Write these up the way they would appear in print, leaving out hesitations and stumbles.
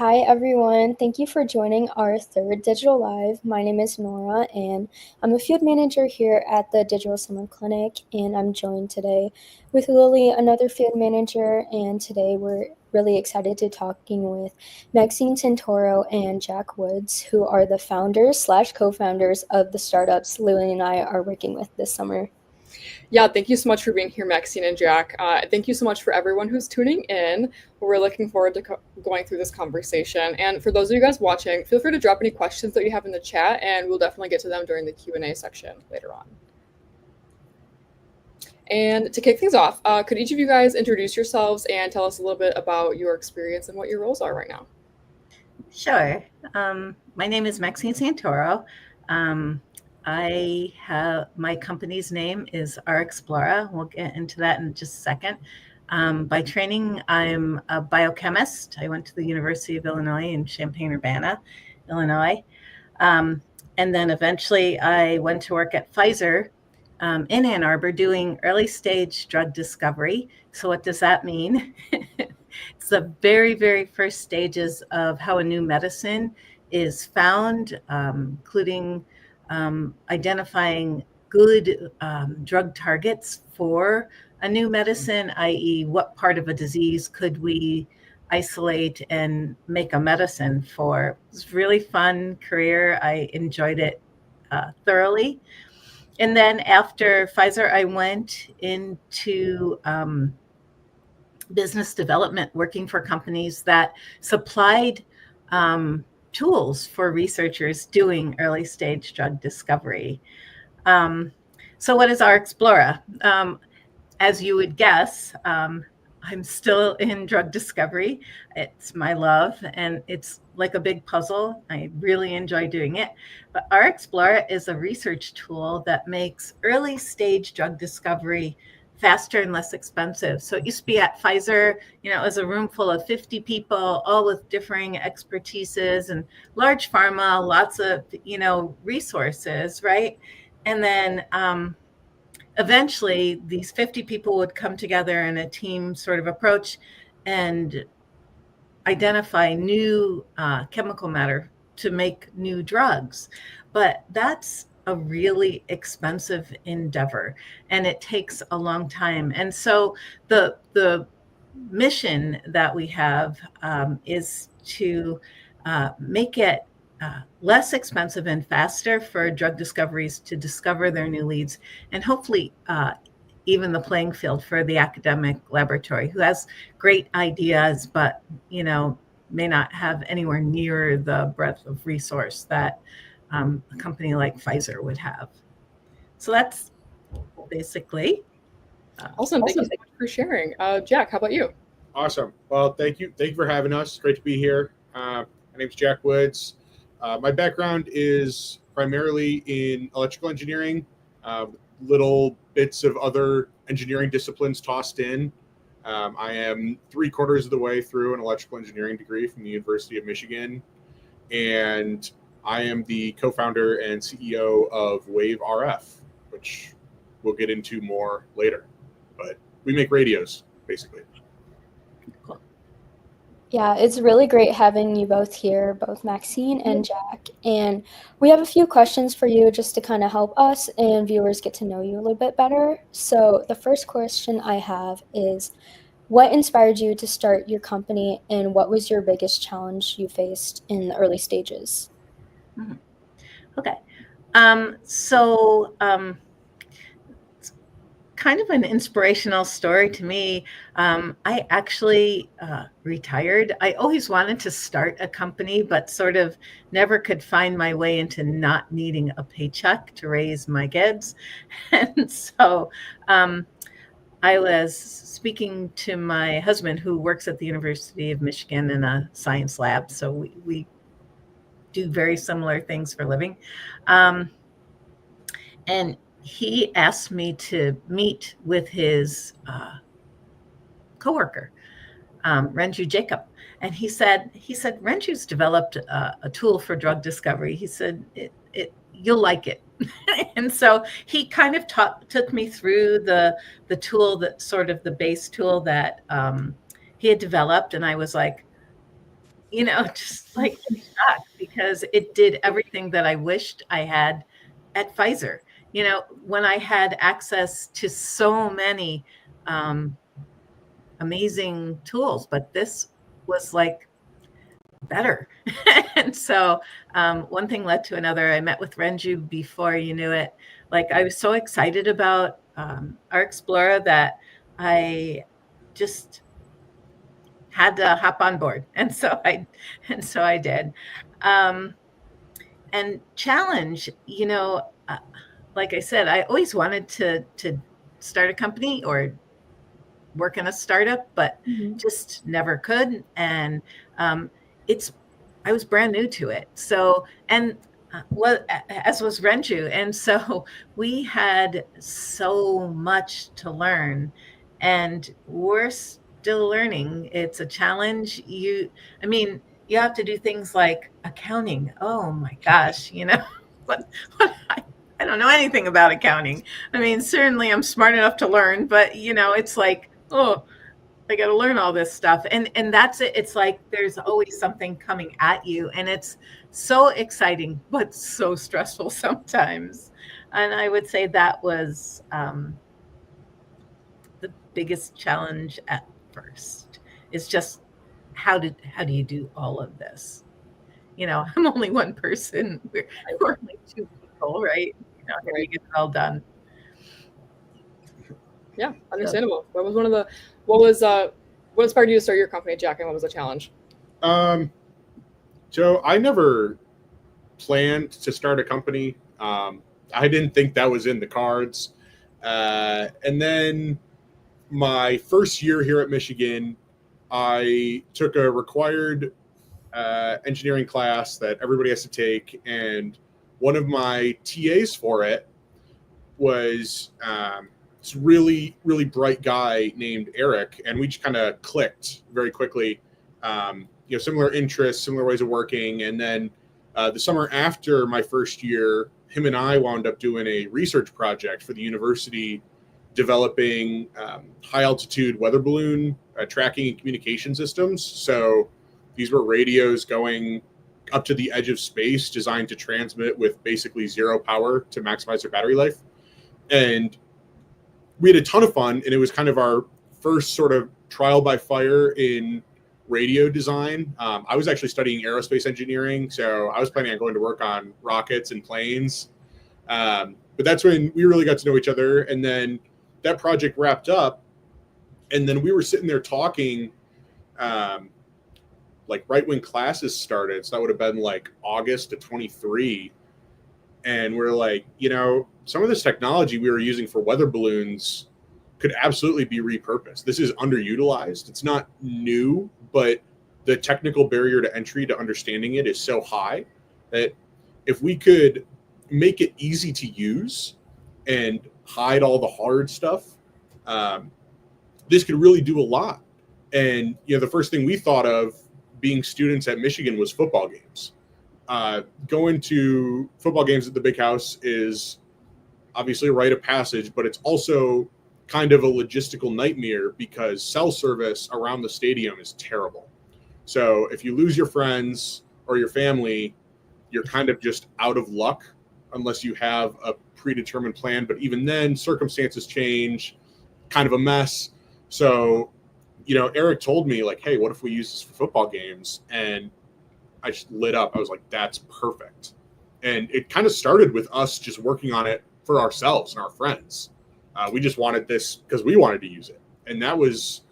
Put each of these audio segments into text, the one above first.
Hi, everyone. Thank you for joining our third Digital Live. My name is Nora, and I'm a field manager here at the Digital Summer Clinic, and I'm joined today with Lily, another field manager, and today we're really excited to talking with Maxine Santoro and Jack Woods, who are the founders slash co-founders of the startups Lily and I are working with this summer. Yeah, thank you so much for being here, Maxine and Jack. Thank you so much for everyone who's tuning in. We're looking forward to going through this conversation. And for those of you guys watching, feel free to drop any questions that you have in the chat, and we'll definitely get to them during the Q&A section later on. And to kick things off, could each of you guys introduce yourselves and tell us a little bit about your experience and what your roles are right now? Sure. My name is Maxine Santoro. My company's name is RxPlora. We'll get into that in just a second. By training, I'm a biochemist. I went to the University of Illinois in Champaign-Urbana, Illinois. And then eventually I went to work at Pfizer in Ann Arbor doing early stage drug discovery. So what does that mean? It's the very, very first stages of how a new medicine is found, including identifying good drug targets for a new medicine, i.e. what part of a disease could we isolate and make a medicine for. It was a really fun career. I enjoyed it thoroughly. And then after Pfizer, I went into business development, working for companies that supplied tools for researchers doing early stage drug discovery. So what is RxPlora? As you would guess, I'm still in drug discovery. It's my love, and it's like a big puzzle. I really enjoy doing it. But RxPlora is a research tool that makes early stage drug discovery faster and less expensive. So it used to be at Pfizer, it was a room full of 50 people, all with differing expertises, and large pharma, lots of, resources, right? And then eventually these 50 people would come together in a team sort of approach and identify new chemical matter to make new drugs. But that's a really expensive endeavor, and it takes a long time. And so the mission that we have is to make it less expensive and faster for drug discoveries to discover their new leads, and hopefully even the playing field for the academic laboratory who has great ideas, but may not have anywhere near the breadth of resource that a company like Pfizer would have. So that's basically. Awesome. Thank you so much for sharing. Jack, how about you? Awesome. Well, thank you. Thank you for having us. Great to be here. My name's Jack Woods. My background is primarily in electrical engineering, little bits of other engineering disciplines tossed in. I am 3/4 of the way through an electrical engineering degree from the University of Michigan, and I am the co-founder and CEO of Wave RF, which we'll get into more later. But we make radios, basically. Cool. Yeah, it's really great having you both here, both Maxine and Jack. And we have a few questions for you just to kind of help us and viewers get to know you a little bit better. So the first question I have is, what inspired you to start your company, and what was your biggest challenge you faced in the early stages? Okay. So it's kind of an inspirational story to me. I actually retired. I always wanted to start a company, but sort of never could find my way into not needing a paycheck to raise my kids. And so I was speaking to my husband, who works at the University of Michigan in a science lab. So we do very similar things for a living. And he asked me to meet with his coworker, Renju Jacob. And he said, Renju's developed a tool for drug discovery. He said, you'll like it. And so he kind of took me through the tool, that sort of the base tool that he had developed. And I was like, just like in shock because it did everything that I wished I had at Pfizer. When I had access to so many amazing tools, but this was like better. And so one thing led to another. I met with Renju before you knew it. Like I was so excited about RxPlora that I just had to hop on board. And so I did. And challenge, like I said, I always wanted to start a company or work in a startup, but just never could. And I was brand new to it. So, and as was Renju. And so we had so much to learn, and we're still learning. It's a challenge. You have to do things like accounting. Oh my gosh, what I don't know anything about accounting. Certainly I'm smart enough to learn, but it's like, oh, I got to learn all this stuff. And that's it. It's like there's always something coming at you, and it's so exciting, but so stressful sometimes. And I would say that was the biggest challenge at first, is just how do you do all of this? I'm only one person. We're only two people, right? How do you get it all done? Yeah, understandable. What inspired you to start your company, Jack, and what was the challenge? So I never planned to start a company. I didn't think that was in the cards. And then my first year here at Michigan, I took a required engineering class that everybody has to take, and one of my TAs for it was this really, really bright guy named Eric, and we just kind of clicked very quickly. Similar interests, similar ways of working, and then the summer after my first year, him and I wound up doing a research project for the university, developing high altitude weather balloon tracking and communication systems. So these were radios going up to the edge of space, designed to transmit with basically zero power to maximize their battery life. And we had a ton of fun, and it was kind of our first sort of trial by fire in radio design. I was actually studying aerospace engineering, so I was planning on going to work on rockets and planes. But that's when we really got to know each other. And then that project wrapped up, and then we were sitting there talking like right when classes started. So that would have been like August of 23. And we're like, some of this technology we were using for weather balloons could absolutely be repurposed. This is underutilized. It's not new, but the technical barrier to entry to understanding it is so high that if we could make it easy to use and hide all the hard stuff, this could really do a lot. And the first thing we thought of being students at Michigan was football games. Going to football games at the Big House is obviously a rite of passage, but it's also kind of a logistical nightmare because cell service around the stadium is terrible. So if you lose your friends or your family, you're kind of just out of luck unless you have a predetermined plan. But even then, circumstances change, kind of a mess. So, Eric told me like, hey, what if we use this for football games? And I just lit up. I was like, that's perfect. And it kind of started with us just working on it for ourselves and our friends. We just wanted this because we wanted to use it. And that was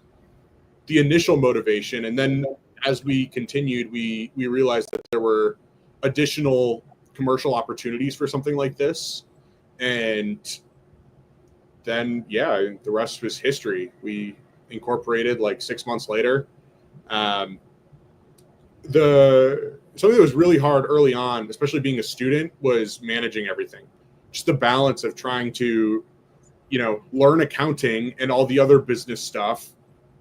the initial motivation. And then as we continued, we realized that there were additional commercial opportunities for something like this. And then, the rest was history. We incorporated like 6 months later. Something that was really hard early on, especially being a student, was managing everything. Just the balance of trying to, learn accounting and all the other business stuff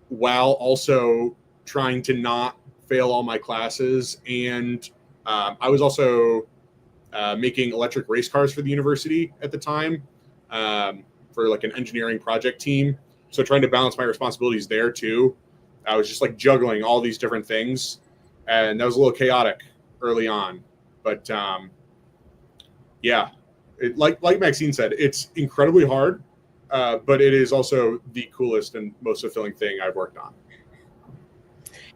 while also trying to not fail all my classes. And I was also making electric race cars for the university at the time for like an engineering project team. So trying to balance my responsibilities there too. I was just like juggling all these different things. and that was a little chaotic early on. But yeah, like Maxine said, it's incredibly hard, but it is also the coolest and most fulfilling thing I've worked on.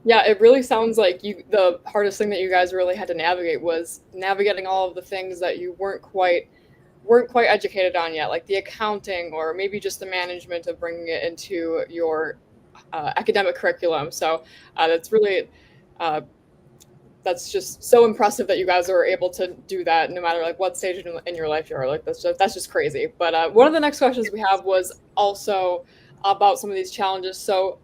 Yeah, it really sounds like the hardest thing that you guys really had to navigate was navigating all of the things that you weren't quite educated on yet, like the accounting or maybe just the management of bringing it into your academic curriculum. So that's really that's just so impressive that you guys are able to do that no matter like what stage in your life you are. Like that's just crazy. But one of the next questions we have was also about some of these challenges. So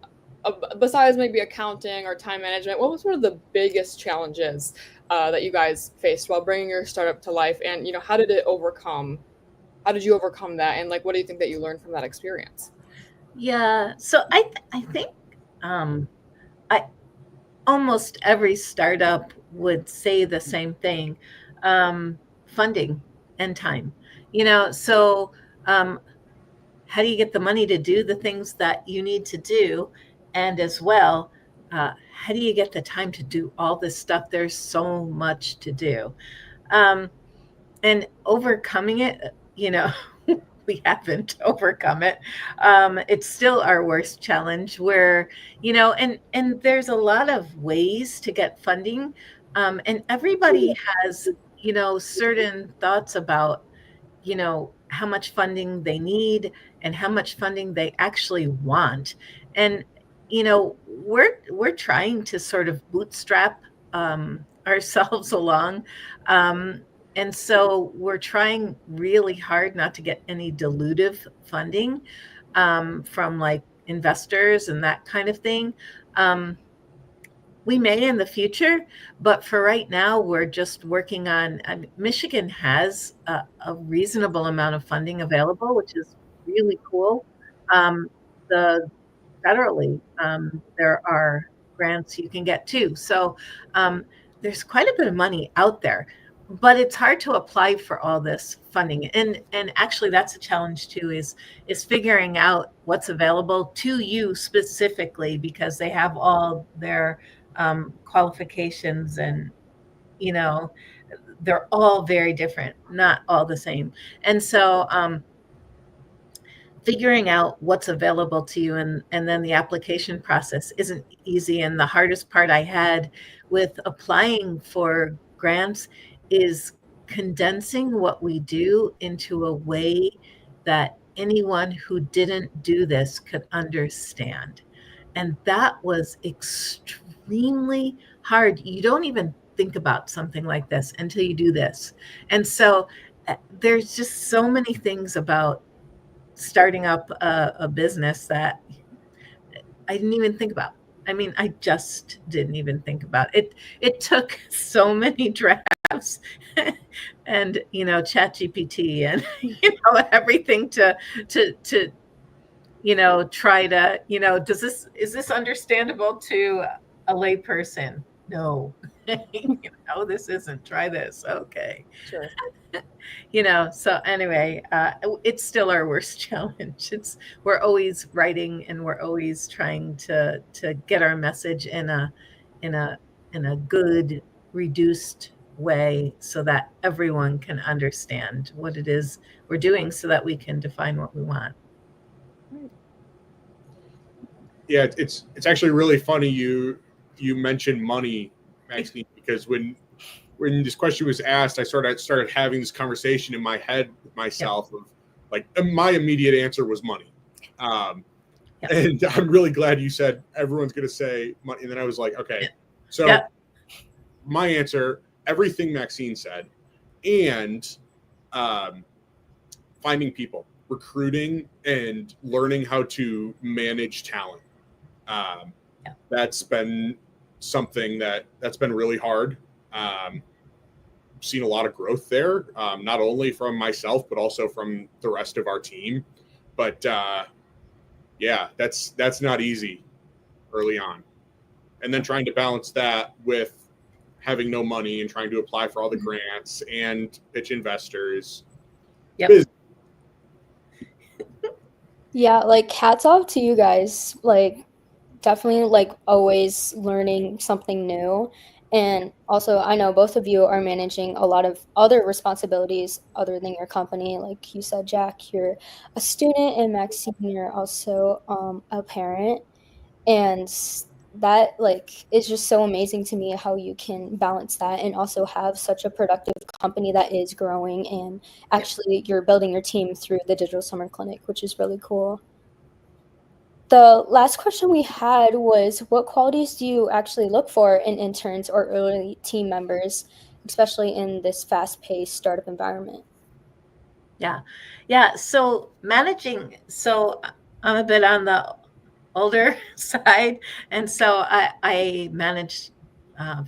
besides maybe accounting or time management, what was one of the biggest challenges that you guys faced while bringing your startup to life? And how did you overcome that? And like, what do you think that you learned from that experience? Yeah, so I think I almost every startup would say the same thing, funding and time. So how do you get the money to do the things that you need to do? And as well, how do you get the time to do all this stuff? There's so much to do. And overcoming it, we haven't overcome it. It's still our worst challenge where, and there's a lot of ways to get funding. And everybody has, certain thoughts about, how much funding they need and how much funding they actually want. And, we're trying to sort of bootstrap ourselves along. And so we're trying really hard not to get any dilutive funding from like investors and that kind of thing. We may in the future, but for right now, we're just working on. Michigan has a reasonable amount of funding available, which is really cool. The federally, there are grants you can get too. So there's quite a bit of money out there, but it's hard to apply for all this funding. And actually, that's a challenge too. Is figuring out what's available to you specifically, because they have all their qualifications, and they're all very different, not all the same. And so figuring out what's available to you, and then the application process isn't easy. And the hardest part I had with applying for grants is condensing what we do into a way that anyone who didn't do this could understand. And that was extremely hard. You don't even think about something like this until you do this. And so there's just so many things about starting up a business that I didn't even think about. I mean, I just didn't even think about it. It took so many drafts and, ChatGPT and, everything to try to, is this understandable to a layperson? No, this isn't, try this. Okay. Sure. So anyway, it's still our worst challenge. We're always writing, and we're always trying to get our message in a good reduced way so that everyone can understand what it is we're doing, so that we can define what we want. Yeah, it's actually really funny you mentioned money, Maxine, because when this question was asked, I started having this conversation in my head with myself of like, my immediate answer was money. And I'm really glad you said everyone's going to say money. And then I was like, okay, so my answer, everything Maxine said, and finding people, recruiting, and learning how to manage talent. That's been something that's been really hard. Seen a lot of growth there, not only from myself, but also from the rest of our team. But that's not easy early on. And then trying to balance that with having no money and trying to apply for all the grants and pitch investors. Yeah, like hats off to you guys. Like definitely like always learning something new. And also, I know both of you are managing a lot of other responsibilities other than your company. Like you said, Jack, you're a student, and Maxine, you're also a parent. And that like is just so amazing to me how you can balance that and also have such a productive company that is growing, and actually you're building your team through the digital summer clinic, which is really cool. The last question we had was, what qualities do you actually look for in interns or early team members, especially in this fast-paced startup environment? Yeah. So I'm a bit on the older side, and so I manage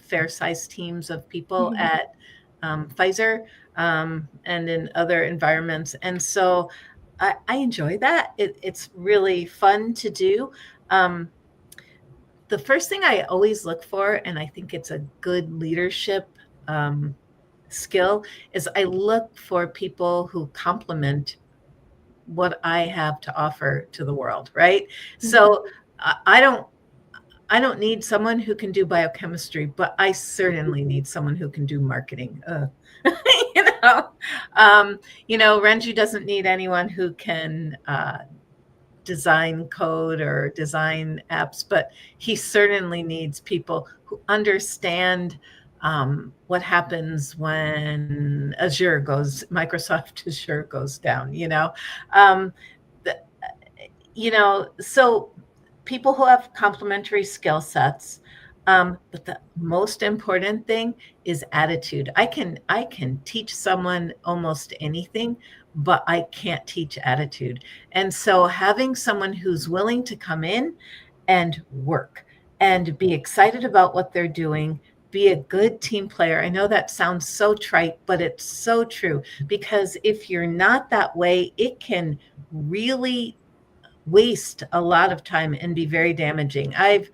fair-sized teams of people at Pfizer and in other environments, and so I enjoy that. It's really fun to do. Um, the first thing I always look for, and I think it's a good leadership um, skill, is I look for people who complement what I have to offer to the world, right? So I don't need someone who can do biochemistry, but I certainly need someone who can do marketing. you know, Renju doesn't need anyone who can design code or design apps, but he certainly needs people who understand what happens when Microsoft Azure goes down, um, the, so people who have complementary skill sets. But the most important thing is attitude. I can teach someone almost anything, but I can't teach attitude. And so having someone who's willing to come in and work and be excited about what they're doing, be a good team player. I know that sounds so trite, but it's so true, because if you're not that way, it can really waste a lot of time and be very damaging. I've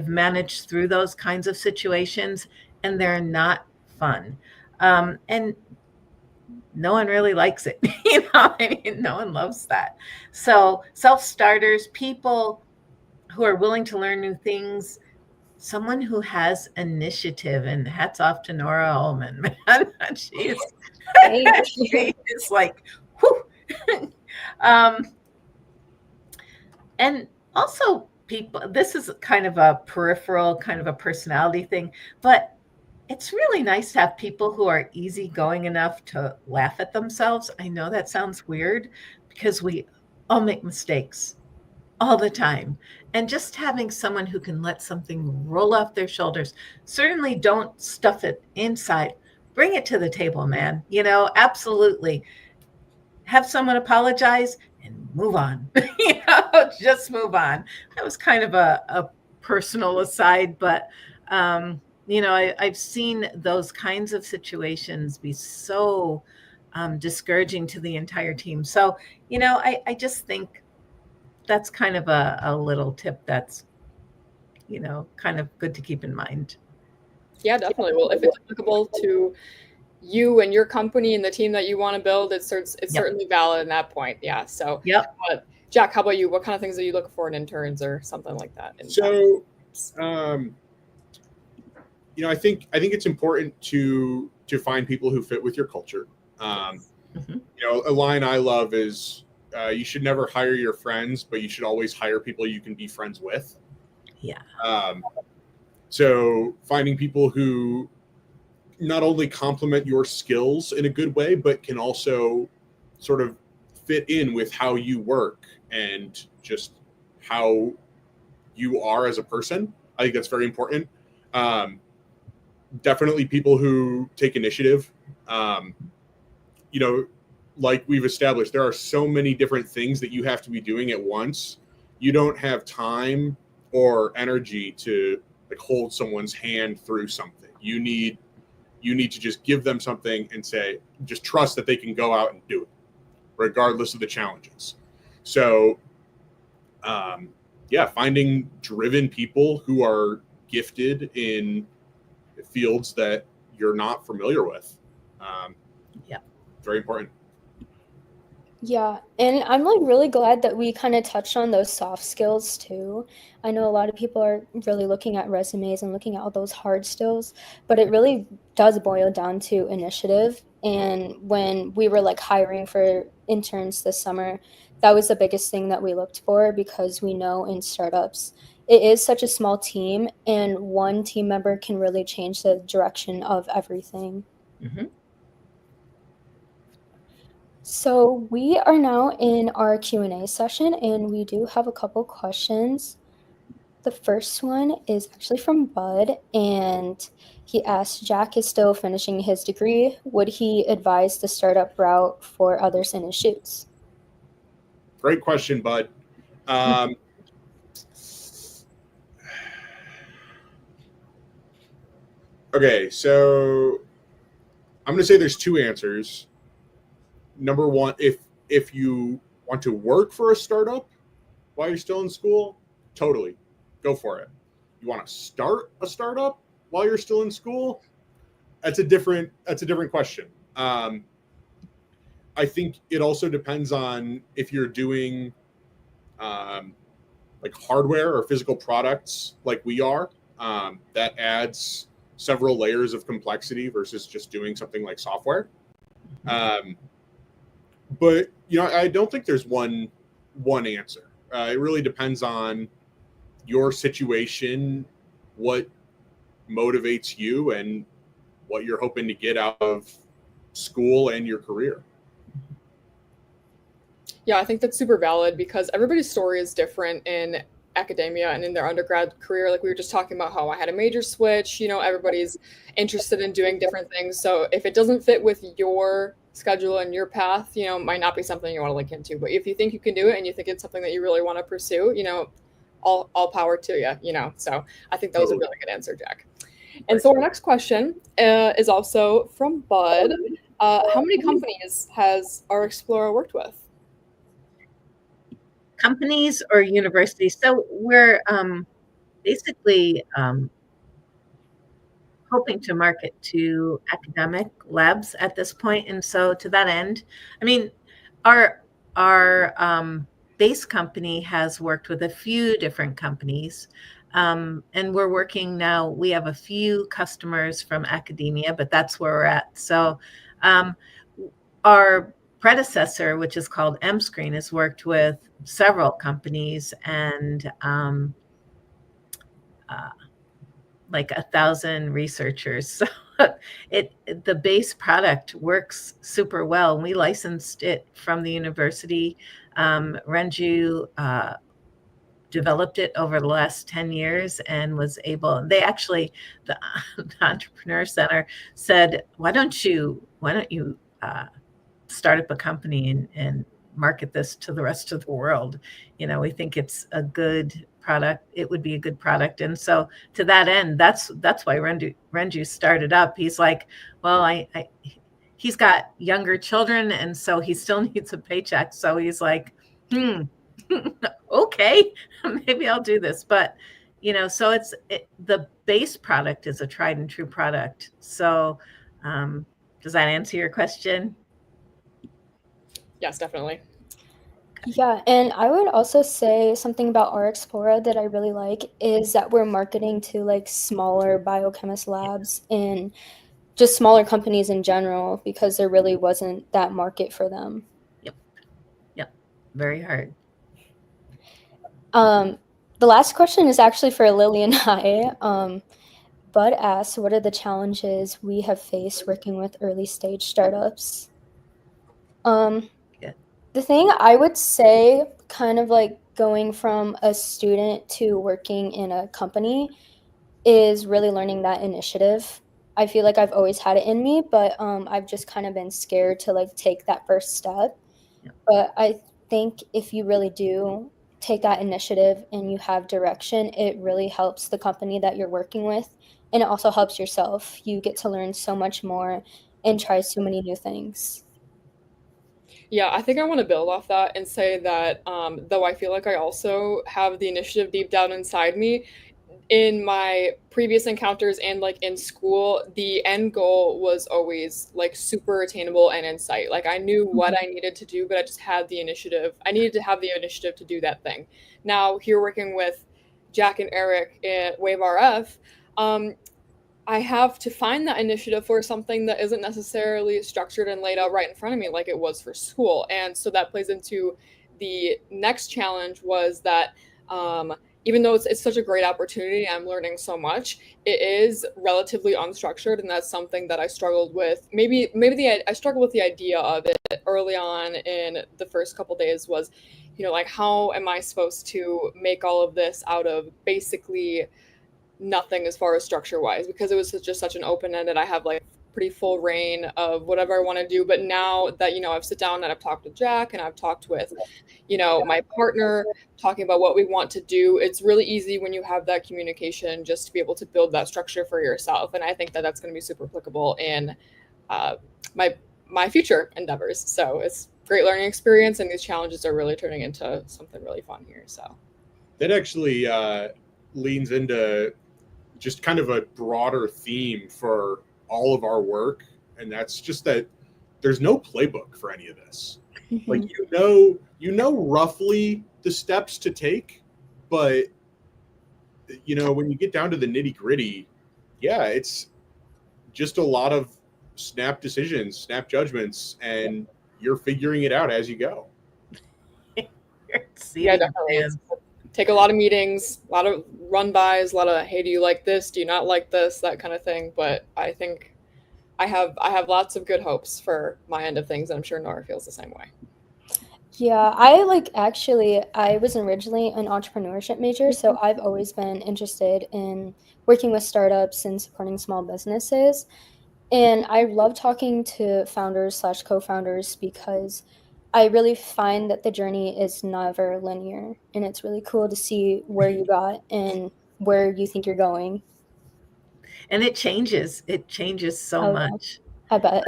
managed through those kinds of situations, and they're not fun. And no one really likes it. No one loves that. So self-starters, people who are willing to learn new things, someone who has initiative, and hats off to Nora Ullman, man. She's Hey. she is like, whew. um, and also people, this is kind of a peripheral, kind of a personality thing, but it's really nice to have people who are easygoing enough to laugh at themselves. I know that sounds weird, because we all make mistakes all the time. And just having someone who can let something roll off their shoulders, certainly don't stuff it inside. Bring it to the table, man. Absolutely. Have someone apologize and move on. Just move on. That was kind of a personal aside, but I've seen those kinds of situations be so discouraging to the entire team. So, I just think that's kind of a little tip that's, kind of good to keep in mind. Yeah, definitely. Well, if it's applicable to you and your company and the team that you want to build, it's certainly valid in that point. Yeah. So, Yep. Jack, how about you? What kind of things do you look for in interns or something like that? So, I think it's important to find people who fit with your culture. A line I love is, you should never hire your friends, but you should always hire people you can be friends with. Yeah. So finding people who not only complement your skills in a good way, but can also sort of fit in with how you work and just how you are as a person. I think that's very important. Definitely people who take initiative. Like we've established, there are so many different things that you have to be doing at once. You don't have time or energy to hold someone's hand through something. You need to just give them something and say, just trust that they can go out and do it, regardless of the challenges. So, finding driven people who are gifted in fields that you're not familiar with. Very important. Yeah, and I'm like really glad that we kind of touched on those soft skills too. I know a lot of people are really looking at resumes and looking at all those hard skills, but it really does boil down to initiative. And when we were like hiring for interns this summer, that was the biggest thing that we looked for because we know in startups it is such a small team, and one team member can really change the direction of everything. Mm-hmm. So we are now in our Q&A session, and we do have a couple questions. The first one is actually from Bud, and he asked, Jack is still finishing his degree. Would he advise the startup route for others in his shoes? Great question, Bud. Um, okay, so I'm going to say there's two answers. Number one, if you want to work for a startup while you're still in school, totally go for it. You want to start a startup while you're still in school? That's a different question. I think it also depends on if you're doing like hardware or physical products like we are. That adds several layers of complexity versus just doing something like software. But I don't think there's one answer. It really depends on your situation, what motivates you, and what you're hoping to get out of school and your career. Yeah, I think that's super valid because everybody's story is different in academia and in their undergrad career. Like we were just talking about how I had a major switch, everybody's interested in doing different things. So if it doesn't fit with your schedule and your path, might not be something you want to link into. But if you think you can do it and you think it's something that you really want to pursue, all power to you. So I think that was a really good answer, Jack. And so our next question is also from Bud. How many companies has RxPlora worked with? Companies or universities? So we're basically hoping to market to academic labs at this point. And so to that end, I mean, our base company has worked with a few different companies. And we're working now, we have a few customers from academia, but that's where we're at. So our predecessor, which is called MScreen, has worked with several companies and like 1,000 researchers. So the base product works super well. And we licensed it from the university. Renju developed it over the last 10 years and was able, they actually, the Entrepreneur Center said, why don't you start up a company and market this to the rest of the world? We think it's a good product. It would be a good product. And so to that end, that's why Renju started up. He's like, well, he's got younger children, and so he still needs a paycheck. So he's like, okay, maybe I'll do this. But so the base product is a tried and true product. So does that answer your question? Yes, definitely. Yeah, and I would also say something about RxPlora that I really like is that we're marketing to like smaller biochemist labs and just smaller companies in general because there really wasn't that market for them. Yep. Very hard. The last question is actually for Lily and I. Bud asked, what are the challenges we have faced working with early stage startups? The thing I would say, kind of like going from a student to working in a company, is really learning that initiative. I feel like I've always had it in me, but I've just kind of been scared to like take that first step. But I think if you really do take that initiative and you have direction, it really helps the company that you're working with, and it also helps yourself. You get to learn so much more and try so many new things. Yeah, I think I want to build off that and say that though I feel like I also have the initiative deep down inside me, in my previous encounters and like in school, the end goal was always like super attainable and in sight. Like I knew what I needed to do, but I just had the initiative. I needed to have the initiative to do that thing. Now here working with Jack and Eric at Wave RF, I have to find that initiative for something that isn't necessarily structured and laid out right in front of me like it was for school. And so that plays into the next challenge was that even though it's such a great opportunity, I'm learning so much, it is relatively unstructured. And that's something that I struggled with. I struggled with the idea of it early on in the first couple days was, like, how am I supposed to make all of this out of basically nothing as far as structure wise, because it was just such an open ended. I have like pretty full reign of whatever I want to do. But now that, I've sit down and I've talked with Jack and I've talked with, my partner, talking about what we want to do, it's really easy when you have that communication just to be able to build that structure for yourself. And I think that that's going to be super applicable in my future endeavors. So it's a great learning experience, and these challenges are really turning into something really fun here. So that actually leans into just kind of a broader theme for all of our work. And that's just that there's no playbook for any of this. Like, roughly the steps to take, but when you get down to the nitty gritty, it's just a lot of snap decisions, snap judgments, and you're figuring it out as you go. Yeah, definitely. Take a lot of meetings, a lot of run-bys, a lot of, hey, do you like this? Do you not like this? That kind of thing. But I think I have lots of good hopes for my end of things, and I'm sure Nora feels the same way. Yeah, I was originally an entrepreneurship major, so I've always been interested in working with startups and supporting small businesses. And I love talking to founders / co-founders because I really find that the journey is never linear, and it's really cool to see where you got and where you think you're going. And it changes so much. I bet.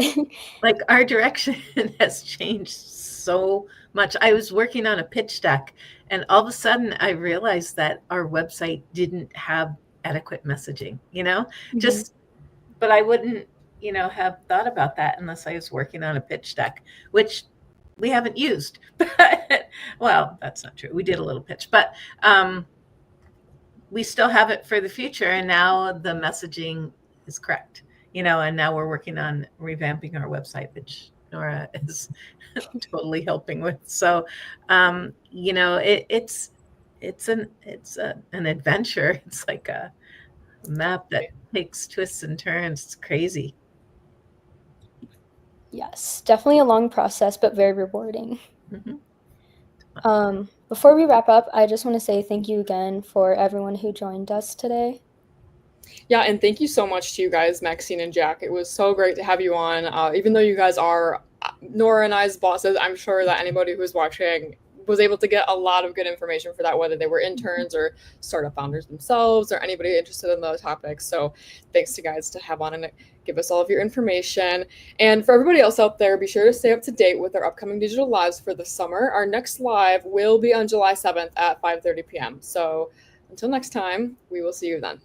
Like our direction has changed so much. I was working on a pitch deck, and all of a sudden I realized that our website didn't have adequate messaging, but I wouldn't, have thought about that unless I was working on a pitch deck, which we haven't used. Well, that's not true. We did a little pitch, but we still have it for the future. And now the messaging is correct, and now we're working on revamping our website, which Nora is totally helping with. So, it's an adventure. It's like a map that takes twists and turns. It's crazy. Yes, definitely a long process, but very rewarding. Before we wrap up, I just want to say thank you again for everyone who joined us today. Yeah, and thank you so much to you guys, Maxine and Jack. It was so great to have you on. Even though you guys are Nora and I's bosses, I'm sure that anybody who's watching was able to get a lot of good information for that, whether they were interns or startup founders themselves or anybody interested in those topics. So thanks to guys to have on and give us all of your information. And for everybody else out there, be sure to stay up to date with our upcoming digital lives for the summer. Our next live will be on July 7th at 5:30 p.m. So until next time, we will see you then.